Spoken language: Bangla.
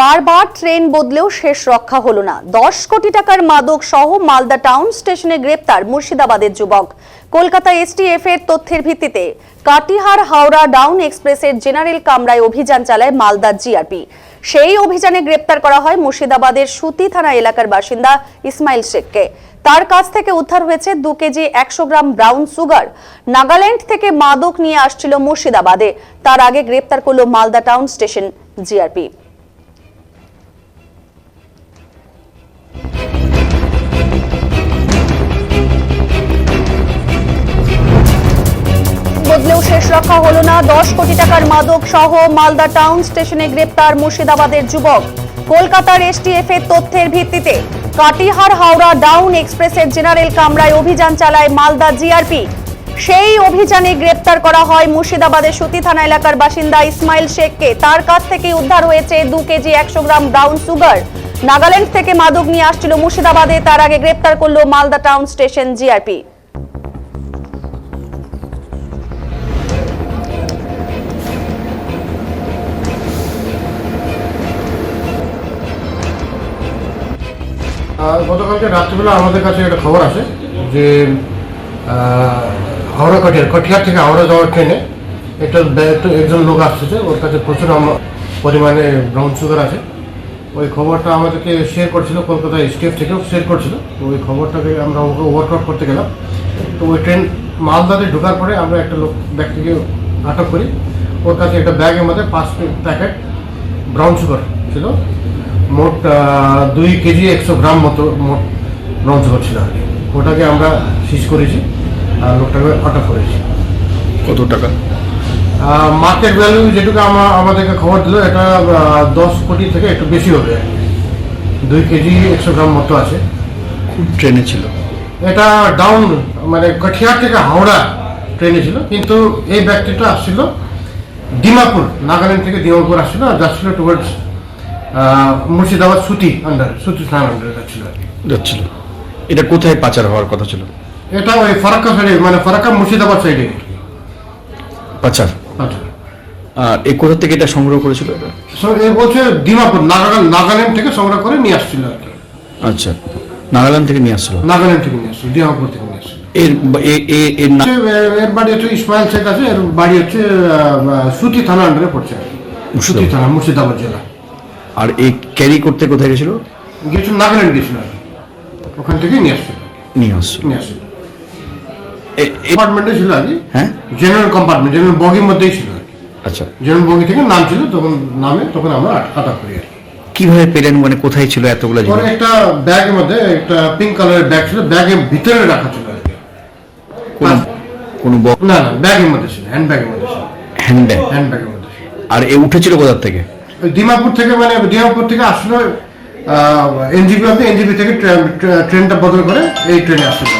বারবার ট্রেন বদলেও শেষ রক্ষা হলো না। 10 কোটি টাকার মাদক সহ মালদা টাউন স্টেশনে গ্রেপ্তার মুর্শিদাবাদের যুবক। কলকাতা এসটিএফ এর তথ্যের ভিত্তিতে কাটিহার হাওড়া ডাউন এক্সপ্রেসের জেনারেল কামরায় অভিযান চালায় মালদা জিআরপি। সেই অভিযানে গ্রেপ্তার করা হয় মুর্শিদাবাদের সুতি থানা এলাকার বাসিন্দা ইসমাইল শেখকে। তার কাছ থেকে উদ্ধার হয়েছে 2 KG 100 gram brown sugar. Nagaland থেকে মাদক নিয়ে আসছিল মুর্শিদাবাদে। তার আগে গ্রেপ্তার করলো মালদা টাউন স্টেশন জিআরপি। বদলেও শেষ রক্ষা হলো না। 10 কোটি টাকার মাদক সহ মালদা টাউন স্টেশনে গ্রেপ্তার মুর্শিদাবাদের যুবক। কলকাতার এসটিএফ এর তথ্যের ভিত্তিতে কাটিহার হাওড়া ডাউন এক্সপ্রেসের জেনারেল কামরায় অভিযান চালায় মালদা জিআরপি। সেই অভিযানে গ্রেপ্তার করা হয় মুর্শিদাবাদের সুতি থানা এলাকার বাসিন্দা ইসমাইল শেখকে। তার কাছ থেকে উদ্ধার হয়েছে 2 KG 100 gram brown sugar. Nagaland থেকে মাদক নিয়ে আসছিল মুর্শিদাবাদে। তার আগে গ্রেপ্তার করলো মালদা টাউন স্টেশন জিআরপি। গতকালকে রাত্রিবেলা আমাদের কাছে একটা খবর আসে যে হাওড়া কটিহার থেকে হাওড়া যাওয়ার ট্রেনে একজন লোক আসতেছে, ওর কাছে প্রচুর পরিমাণে ব্রাউন সুগার আছে। ওই খবরটা আমাদেরকে শেয়ার করছিল, কলকাতা এসটিএফ থেকেও শেয়ার করছিল। তো ওই খবরটাকে আমরা ওকে ওভারকাউট করতে গেলাম। তো ওই ট্রেন মালদাতে ঢোকার পরে আমরা একটা ব্যক্তিকে আটক করি। ওর কাছে একটা ব্যাগের মধ্যে 5 প্যাকেট ব্রাউন সুগার ছিল। মোট 2 কেজি 100 গ্রাম মতো মোট ব্রাউন সুগার ছিল আর কি। ওটাকে আমরা সিজ করেছি আর লোকটাকে আটক করেছি। কত টাকা? মার্কেট ভ্যালু যেটুকু আমাদেরকে খবর দিল, এটা 10 কোটি থেকে একটু বেশি হবে। 2 কেজি 100 গ্রাম মতো আছে। ট্রেনে ছিল এটা ডাউন মানে কাঠিয়ার থেকে হাওড়া ট্রেনে ছিল, কিন্তু এই ব্যক্তিটা আসছিল ডিমাপুর, নাগাল্যান্ড থেকে ডিমাপুর আসছিল আর যাচ্ছিল টুয়ার্ডস মুর্শিদাবাদ সুতি থানার আন্ডারে যাচ্ছিল। এটা কোথায় পাচার হওয়ার কথা ছিল? এটা ওই ফারাক্কা সাইডে, মানে ফারাক্কা মুর্শিদাবাদ সাইডে পাচার। আর এই কোথা থেকে এটা সংগ্রহ করেছিল? এ বলছে ডিমাপুর, নাগাল্যান্ড থেকে সংগ্রহ করে নিয়ে আসছিল আর কি। আচ্ছা, নাগাল্যান্ড থেকে নিয়ে আসছিল। নাগাল্যান্ড থেকে নিয়ে আসছিল, ডিমাপুর থেকে নিয়ে আসছিল। এর বাড়ি হচ্ছে ইসমাইল শেখ আছে, এর বাড়ি হচ্ছে সুতি থানা আন্ডারে পড়ছে, সুতি থানা, মুর্শিদাবাদ জেলা। আর এই ক্যারি করতে কোথায় গেছিল? গেছিল নাগাল্যান্ড গেছিল আর কি। ওখান থেকে নিয়ে আসছিল। কম্পার্টমেন্টে ছিল আর কি। হ্যাঁ, জেনারেল কম্পার্টমেন্ট, জেনারেল বগির মধ্যেই ছিল আর কি। আচ্ছা, জেনারেল বগি থেকে নাম ছিল, তখন আমরা আটক করি আর কি। কিভাবে পেলেন, মানে কোথায় ছিল এতগুলো জিনিস? একটা ব্যাগের মধ্যে একটা পিঙ্ক কালারের ব্যাগ ছিল, ব্যাগের ভিতরে রাখা ছিল আর কি। কোনো না, ব্যাগের মধ্যে ছিল, হ্যান্ডব্যাগের মধ্যে ছিল। হ্যান্ডব্যাগের মধ্যে। আর এ উঠেছিল কোথা থেকে? ডিমাপুর থেকে, মানে ডিমাপুর থেকে আসলো এনজিপি থেকে ট্রেনটা বদল করে এই ট্রেনে আসছিল।